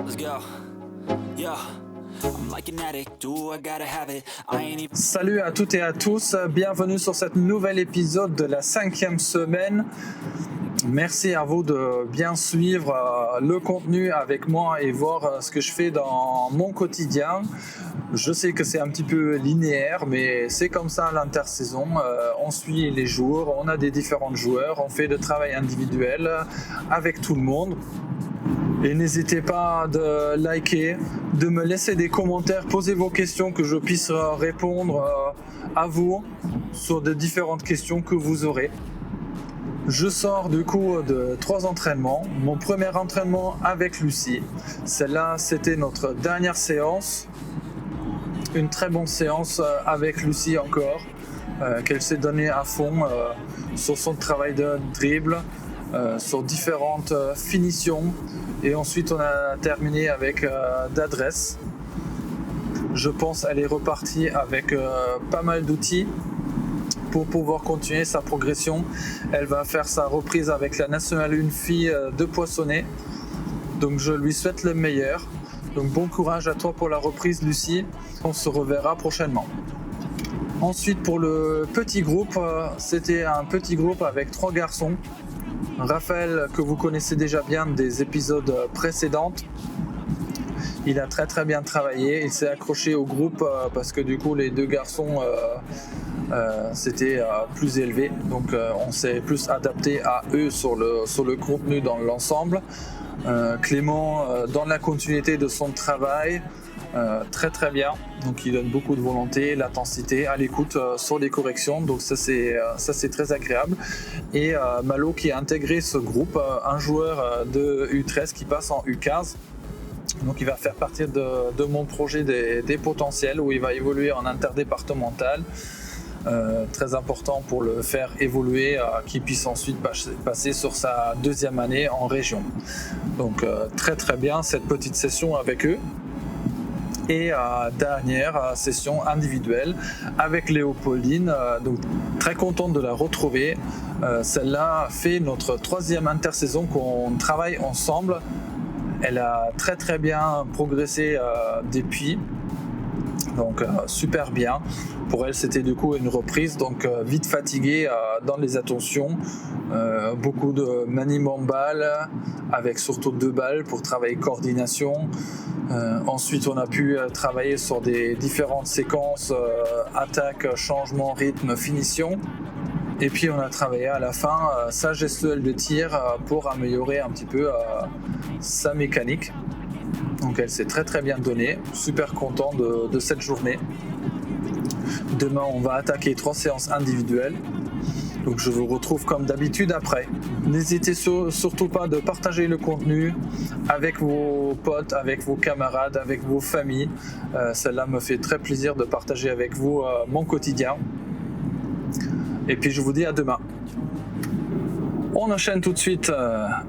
Let's go. Yeah. I'm like an addict, do I gotta have it. I ain't even... Salut à toutes et à tous, bienvenue sur cet nouvel épisode de la 5e semaine. Merci à vous de bien suivre le contenu avec moi et voir ce que je fais dans mon quotidien. Je sais que c'est un petit peu linéaire, mais c'est comme ça l'intersaison. On suit les jours, on a des différents joueurs, on fait le travail individuel avec tout le monde. Et n'hésitez pas de liker, de me laisser des commentaires, poser vos questions que je puisse répondre à vous sur de différentes questions que vous aurez. Je sors du coup de 3 entraînements. Mon premier entraînement avec Lucie. Celle-là, c'était notre dernière séance. Une très bonne séance avec Lucie encore, qu'elle s'est donnée à fond sur son travail de dribble, sur différentes finitions. Et ensuite, on a terminé avec d'adresse. Je pense qu'elle est repartie avec pas mal d'outils pour pouvoir continuer sa progression. Elle va faire sa reprise avec la Nationale 1 fille de Poissonnet. Donc je lui souhaite le meilleur. Donc bon courage à toi pour la reprise, Lucie. On se reverra prochainement. Ensuite, pour le petit groupe, c'était un petit groupe avec 3 garçons. Raphaël, que vous connaissez déjà bien des épisodes précédents, il a très bien travaillé. Il s'est accroché au groupe parce que du coup les 2 garçons c'était plus élevé, donc on s'est plus adapté à eux sur le contenu dans l'ensemble. Clément dans la continuité de son travail, très bien, donc il donne beaucoup de volonté, l'intensité, à l'écoute sur les corrections, donc ça c'est très agréable. Et Malo qui a intégré ce groupe, un joueur de U13 qui passe en U15. Donc il va faire partie de mon projet des potentiels, où il va évoluer en interdépartemental. Très important pour le faire évoluer, qu'il puisse ensuite passer sur sa 2e année en région. Donc très bien cette petite session avec eux. Et dernière session individuelle avec Léopoldine, donc très contente de la retrouver. Celle-là fait notre 3e intersaison qu'on travaille ensemble. Elle a très bien progressé depuis, donc super bien. Pour elle, c'était du coup une reprise, donc vite fatiguée dans les attentions, beaucoup de maniement balle, avec surtout 2 balles pour travailler coordination. Ensuite, on a pu travailler sur des différentes séquences, attaque, changement, rythme, finition. Et puis on a travaillé à la fin sa gestuelle de tir pour améliorer un petit peu sa mécanique. Donc elle s'est très bien donnée, super content de cette journée. Demain on va attaquer 3 séances individuelles. Donc je vous retrouve comme d'habitude après. N'hésitez surtout pas de partager le contenu avec vos potes, avec vos camarades, avec vos familles. Cela me fait très plaisir de partager avec vous mon quotidien. Et puis je vous dis à demain. On enchaîne tout de suite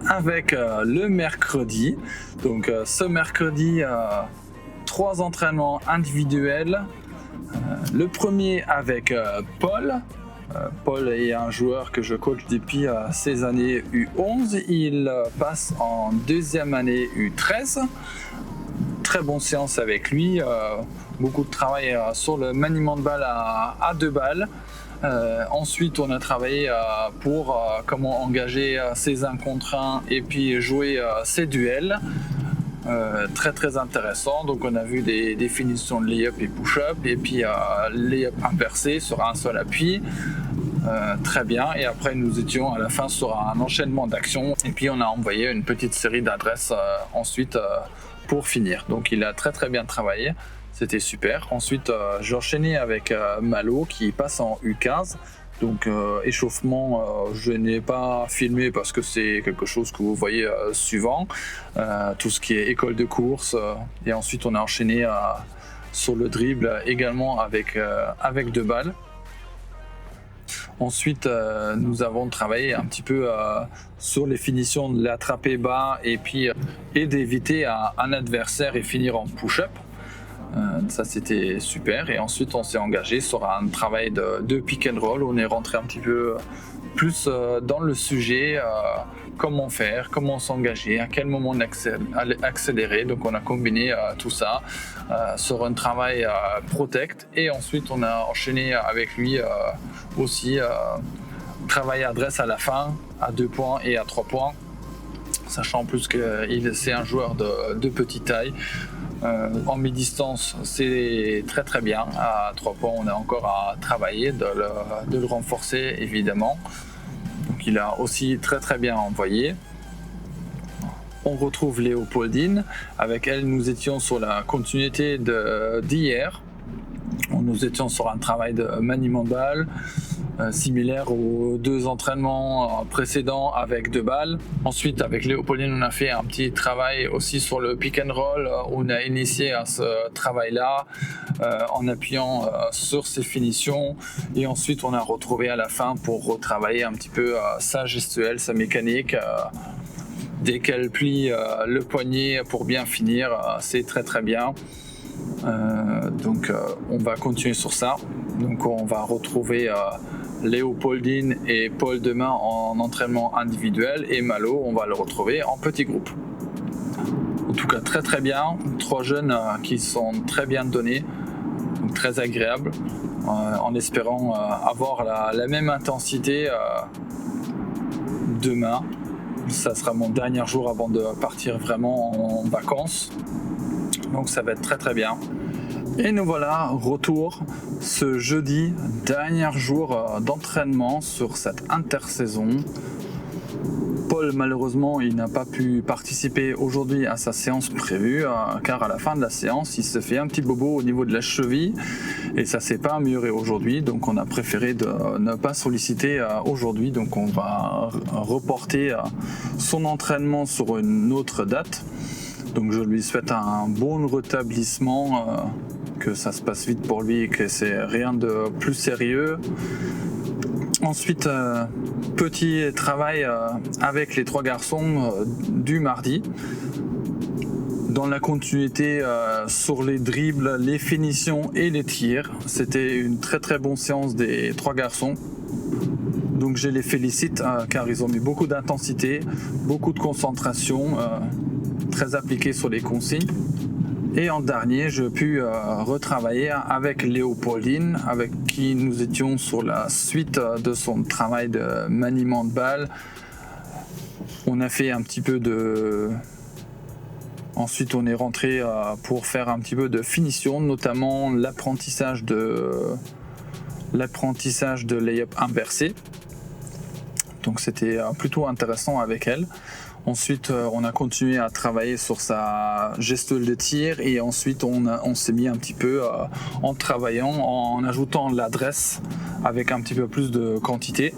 avec le mercredi. Donc ce mercredi, 3 entraînements individuels. Le premier avec Paul. Paul est un joueur que je coach depuis ses années U11. Il passe en 2e année U13. Très bonne séance avec lui. Beaucoup de travail sur le maniement de balle à 2 balles. Ensuite, on a travaillé pour comment engager ses 1 contre 1 et puis jouer ses duels. Très intéressant. Donc, on a vu des définitions de lay-up et push-up, et puis lay-up inversé sur un seul appui. Très bien. Et après, nous étions à la fin sur un enchaînement d'actions, et puis on a envoyé une petite série d'adresses ensuite pour finir. Donc, il a très bien travaillé. C'était super. Ensuite, j'ai enchaîné avec Malo qui passe en U15. Donc échauffement, je n'ai pas filmé parce que c'est quelque chose que vous voyez suivant. Tout ce qui est école de course. Et ensuite, on a enchaîné sur le dribble également avec 2 balles. Ensuite, nous avons travaillé un petit peu sur les finitions de l'attraper bas et d'éviter un adversaire et finir en push-up. Ça c'était super, et ensuite on s'est engagé sur un travail de pick and roll. On est rentré un petit peu plus dans le sujet, comment faire, comment s'engager, à quel moment accélérer. Donc on a combiné tout ça sur un travail protect, et ensuite on a enchaîné avec lui aussi travail adresse à la fin, à 2 points et à 3 points, sachant en plus que c'est un joueur de petite taille. En mi-distance, c'est très très bien. À 3 points, on a encore à travailler, de le renforcer évidemment. Donc il a aussi très très bien envoyé. On retrouve Léopoldine. Avec elle, nous étions sur la continuité d'hier. Nous étions sur un travail de maniement de balle, similaire aux 2 entraînements précédents avec 2 balles. Ensuite, avec Léopoldine, on a fait un petit travail aussi sur le pick and roll. On a initié à ce travail-là en appuyant sur ses finitions, et ensuite on a retrouvé à la fin pour retravailler un petit peu sa gestuelle, sa mécanique. Dès qu'elle plie le poignet pour bien finir, c'est très très bien. Donc on va continuer sur ça. Donc on va retrouver Léopoldine et Paul demain en entraînement individuel, et Malo, on va le retrouver en petit groupe. En tout cas très très bien, 3 jeunes qui sont très bien donnés, donc très agréables, en espérant avoir la même intensité demain. Ça sera mon dernier jour avant de partir vraiment en vacances, donc ça va être très très bien. Et nous voilà, retour ce jeudi, dernier jour d'entraînement sur cette intersaison. Paul, malheureusement, il n'a pas pu participer aujourd'hui à sa séance prévue, car à la fin de la séance, il se fait un petit bobo au niveau de la cheville, et ça s'est pas amélioré aujourd'hui, donc on a préféré de ne pas solliciter aujourd'hui. Donc on va reporter son entraînement sur une autre date. Donc je lui souhaite un bon rétablissement, que ça se passe vite pour lui et que c'est rien de plus sérieux. Ensuite, petit travail avec les 3 garçons du mardi. Dans la continuité sur les dribbles, les finitions et les tirs. C'était une très très bonne séance des 3 garçons. Donc je les félicite car ils ont mis beaucoup d'intensité, beaucoup de concentration, très appliqués sur les consignes. Et en dernier, j'ai pu retravailler avec Léopoldine, avec qui nous étions sur la suite de son travail de maniement de balle. On a fait un petit peu de... Ensuite, on est rentré pour faire un petit peu de finition, notamment l'apprentissage de lay-up inversé. Donc c'était plutôt intéressant avec elle. Ensuite, on a continué à travailler sur sa gestuelle de tir, et ensuite on s'est mis un petit peu en travaillant, en ajoutant l'adresse avec un petit peu plus de quantité.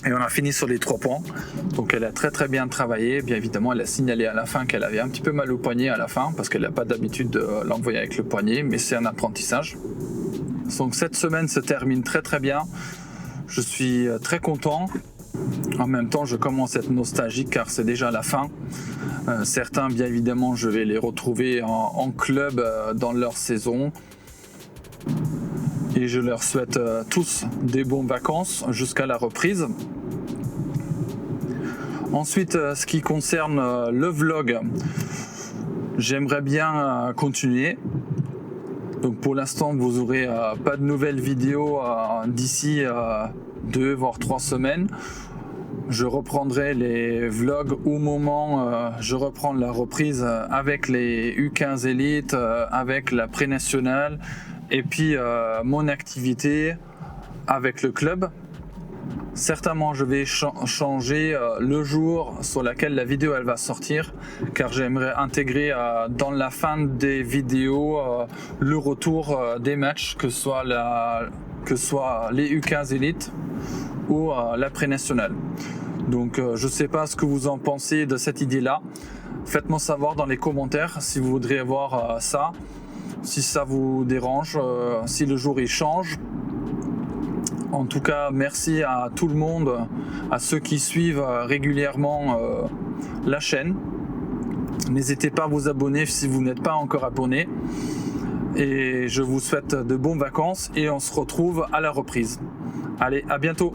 Et on a fini sur les 3 points. Donc elle a très très bien travaillé. Bien évidemment, elle a signalé à la fin qu'elle avait un petit peu mal au poignet à la fin, parce qu'elle n'a pas d'habitude de l'envoyer avec le poignet, mais c'est un apprentissage. Donc cette semaine se termine très très bien. Je suis très content. En même temps, je commence à être nostalgique car c'est déjà la fin. Certains, bien évidemment, je vais les retrouver en club dans leur saison. Et je leur souhaite tous des bonnes vacances jusqu'à la reprise. Ensuite, ce qui concerne le vlog, j'aimerais bien continuer. Donc pour l'instant, vous n'aurez pas de nouvelles vidéos d'ici 2 voire 3 semaines. Je reprendrai les vlogs au moment je reprends la reprise avec les U15 élites, avec la pré-nationale, et puis mon activité avec le club. Certainement je vais changer le jour sur lequel la vidéo elle va sortir, car j'aimerais intégrer dans la fin des vidéos le retour des matchs, que ce soit les U15 élites ou la pré-nationale. Donc je ne sais pas ce que vous en pensez de cette idée-là. Faites-moi savoir dans les commentaires si vous voudriez voir ça, si ça vous dérange, si le jour il change. En tout cas, merci à tout le monde, à ceux qui suivent régulièrement la chaîne. N'hésitez pas à vous abonner si vous n'êtes pas encore abonné. et je vous souhaite de bonnes vacances et on se retrouve à la reprise. Allez, à bientôt.